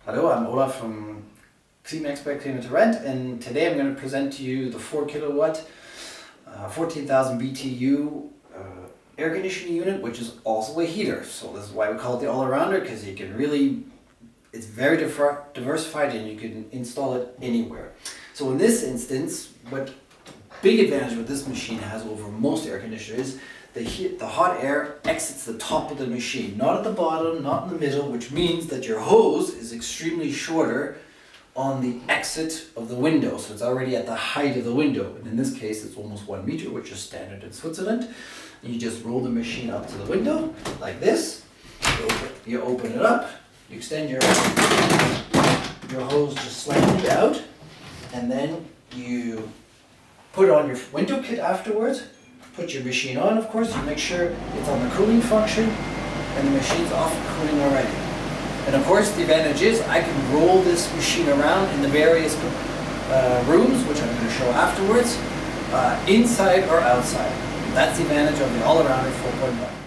Hello, I'm Olaf from Climaexpert Clean to Rent, and today I'm going to present to you the 4 kilowatt, 14,000 BTU air conditioning unit, which is also a heater. So this is why we call it the Allrounder, because you can really, it's very diversified and you can install it anywhere. So in this instance, what big advantage what this machine has over most air conditioners is the hot air exits the top of the machine, not at the bottom, not in the middle, which means that your hose is extremely shorter on the exit of the window. So it's already at the height of the window. And in this case, it's almost 1 meter, which is standard in Switzerland. And you just roll the machine up to the window like this. You open it up, you extend your hose just slightly out, and then you put on your window kit afterwards. Put your machine on, of course, you make sure it's on the cooling function and the machine's off cooling already. And of course the advantage is I can roll this machine around in the various rooms, which I'm going to show afterwards, inside or outside. That's the advantage of the Allrounder 4.1.